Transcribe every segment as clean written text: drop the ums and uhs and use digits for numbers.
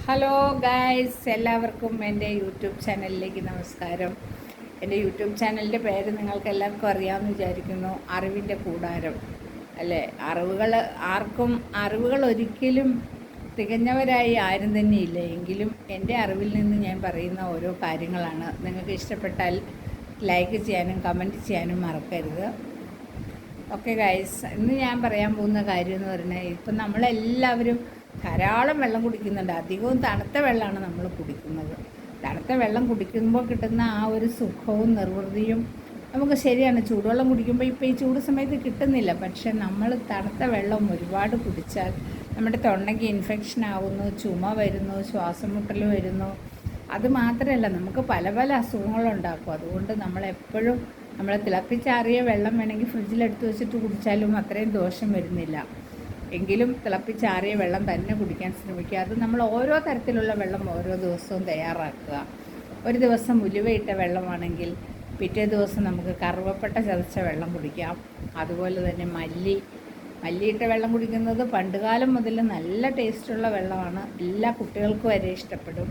Hello guys, എല്ലാവർക്കും എൻ്റെ YouTube ചാനലിലേക്ക് നമസ്കാരം. എൻ്റെ യൂട്യൂബ് ചാനലിൻ്റെ പേര് നിങ്ങൾക്ക് എല്ലാവർക്കും അറിയാമെന്ന് വിചാരിക്കുന്നു. അറിവിൻ്റെ കൂടാരം അല്ലേ? അറിവുകൾ ഒരിക്കലും തികഞ്ഞവരായി ആരും തന്നെ ഇല്ല. എങ്കിലും എൻ്റെ അറിവിൽ നിന്ന് ഞാൻ പറയുന്ന ഓരോ കാര്യങ്ങളാണ്. നിങ്ങൾക്ക് ഇഷ്ടപ്പെട്ടാൽ ലൈക്ക് ചെയ്യാനും കമൻറ്റ് ചെയ്യാനും മറക്കരുത്. ഓക്കെ ഗൈസ്, ഇന്ന് ഞാൻ പറയാൻ പോകുന്ന കാര്യം എന്ന് പറഞ്ഞാൽ, ഇപ്പം നമ്മളെല്ലാവരും ധാരാളം വെള്ളം കുടിക്കുന്നുണ്ട്. അധികവും തണുത്ത വെള്ളമാണ് നമ്മൾ കുടിക്കുന്നത്. തണുത്ത വെള്ളം കുടിക്കുമ്പോൾ കിട്ടുന്ന ആ ഒരു സുഖവും നിർവൃതിയും നമുക്ക് ശരിയാണ്. ചൂടുവെള്ളം കുടിക്കുമ്പോൾ ഇപ്പോൾ ഈ ചൂട് സമയത്ത് കിട്ടുന്നില്ല. പക്ഷെ നമ്മൾ തണുത്ത വെള്ളം ഒരുപാട് കുടിച്ചാൽ നമ്മുടെ തൊണ്ടയ്ക്ക് ഇൻഫെക്ഷൻ ആവുന്നു, ചുമ വരുന്നു, ശ്വാസം മുട്ടൽ വരുന്നു. അതുമാത്രമല്ല, നമുക്ക് പല പല അസുഖങ്ങളുണ്ടാക്കും. അതുകൊണ്ട് നമ്മളെപ്പോഴും തിളപ്പിച്ചാറിയ വെള്ളം വേണമെങ്കിൽ ഫ്രിഡ്ജിലെടുത്ത് വെച്ചിട്ട് കുടിച്ചാലും അത്രയും ദോഷം വരുന്നില്ല. എങ്കിലും തിളപ്പിച്ചാറിയ വെള്ളം തന്നെ കുടിക്കാൻ ശ്രമിക്കുക. അത് നമ്മൾ ഓരോ തരത്തിലുള്ള വെള്ളം ഓരോ ദിവസവും തയ്യാറാക്കുക. ഒരു ദിവസം ഉലുവയിട്ട വെള്ളമാണെങ്കിൽ പിറ്റേ ദിവസം നമുക്ക് കറുവപ്പട്ട ചതച്ച വെള്ളം കുടിക്കാം. അതുപോലെ തന്നെ മല്ലിയിട്ട വെള്ളം കുടിക്കുന്നത് പണ്ടുകാലം മുതൽ നല്ല ടേസ്റ്റുള്ള വെള്ളമാണ്. എല്ലാ കുട്ടികൾക്കും വരെ ഇഷ്ടപ്പെടും.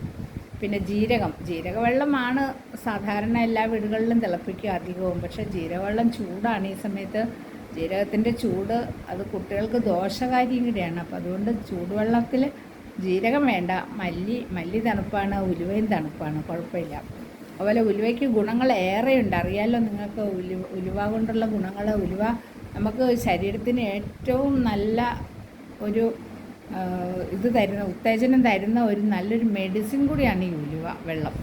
പിന്നെ ജീരകവെള്ളമാണ് സാധാരണ എല്ലാ വീടുകളിലും തിളപ്പിക്കുക അധികവും. പക്ഷേ ജീരകവെള്ളം ചൂടാണ് ഈ സമയത്ത്. ജീരകത്തിൻ്റെ ചൂട് അത് കുട്ടികൾക്ക് ദോഷകാരിയും കൂടിയാണ്. അപ്പോൾ അതുകൊണ്ട് ചൂടുവെള്ളത്തിൽ ജീരകം വേണ്ട. മല്ലി തണുപ്പാണ്, ഉലുവയും തണുപ്പാണ്, കുഴപ്പമില്ല. അതുപോലെ ഉലുവയ്ക്ക് ഗുണങ്ങൾ ഏറെയുണ്ട്. അറിയാമല്ലോ നിങ്ങൾക്ക് ഉലുവ കൊണ്ടുള്ള ഗുണങ്ങൾ. ഉലുവ നമുക്ക് ശരീരത്തിന് ഏറ്റവും നല്ല ഒരു ഉത്തേജനം തരുന്ന ഒരു നല്ലൊരു മെഡിസിൻ കൂടിയാണ് ഈ ഉലുവ വെള്ളം.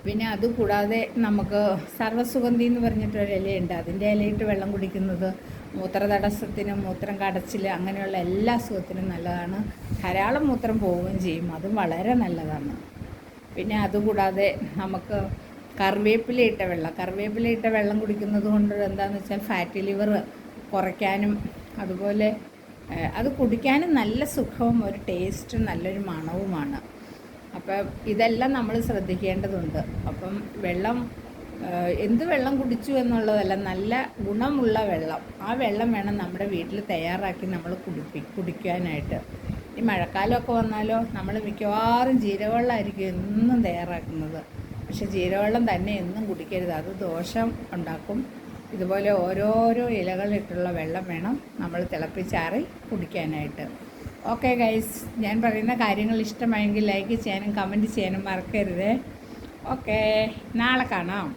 പിന്നെ അതുകൂടാതെ നമുക്ക് സർവ്വസുഗന്ധി എന്ന് പറഞ്ഞിട്ടൊരു ഇലയുണ്ട്. അതിൻ്റെ ഇലയിട്ട് വെള്ളം കുടിക്കുന്നത് മൂത്രതടസ്സത്തിനും മൂത്രം കടച്ചിൽ അങ്ങനെയുള്ള എല്ലാ അസുഖത്തിനും നല്ലതാണ്. ധാരാളം മൂത്രം പോവുകയും ചെയ്യും. അതും വളരെ നല്ലതാണ്. പിന്നെ അതുകൂടാതെ നമുക്ക് കറിവേപ്പിലയിട്ട വെള്ളം കുടിക്കുന്നത് കൊണ്ട് എന്താണെന്ന് വെച്ചാൽ ഫാറ്റി ലിവർ കുറയ്ക്കാനും അതുപോലെ അത് കുടിക്കാനും നല്ല സുഖവും ഒരു ടേസ്റ്റും നല്ലൊരു മണവുമാണ്. അപ്പം ഇതെല്ലാം നമ്മൾ ശ്രദ്ധിക്കേണ്ടതുണ്ട്. അപ്പം എന്ത് വെള്ളം കുടിച്ചു എന്നുള്ളതല്ല, നല്ല ഗുണമുള്ള വെള്ളം, ആ വെള്ളം വേണം നമ്മുടെ വീട്ടിൽ തയ്യാറാക്കി നമ്മൾ കുടിക്കാനായിട്ട്. ഈ മഴക്കാലമൊക്കെ വന്നാലോ നമ്മൾ മിക്കവാറും ജീരകവെള്ളമായിരിക്കും എന്നും തയ്യാറാക്കുന്നത്. പക്ഷെ ജീരകവെള്ളം തന്നെ എന്നും കുടിക്കരുത്, അത് ദോഷം ഉണ്ടാക്കും. ഇതുപോലെ ഓരോരോ ഇലകളിട്ടുള്ള വെള്ളം വേണം നമ്മൾ തിളപ്പിച്ചാറി കുടിക്കാനായിട്ട്. ഓക്കെ ഗൈസ്, ഞാൻ പറയുന്ന കാര്യങ്ങൾ ഇഷ്ടമായെങ്കിൽ ലൈക്ക് ചെയ്യാനും കമൻറ്റ് ചെയ്യാനും മറക്കരുത്. ഓക്കെ, നാളെ കാണാം.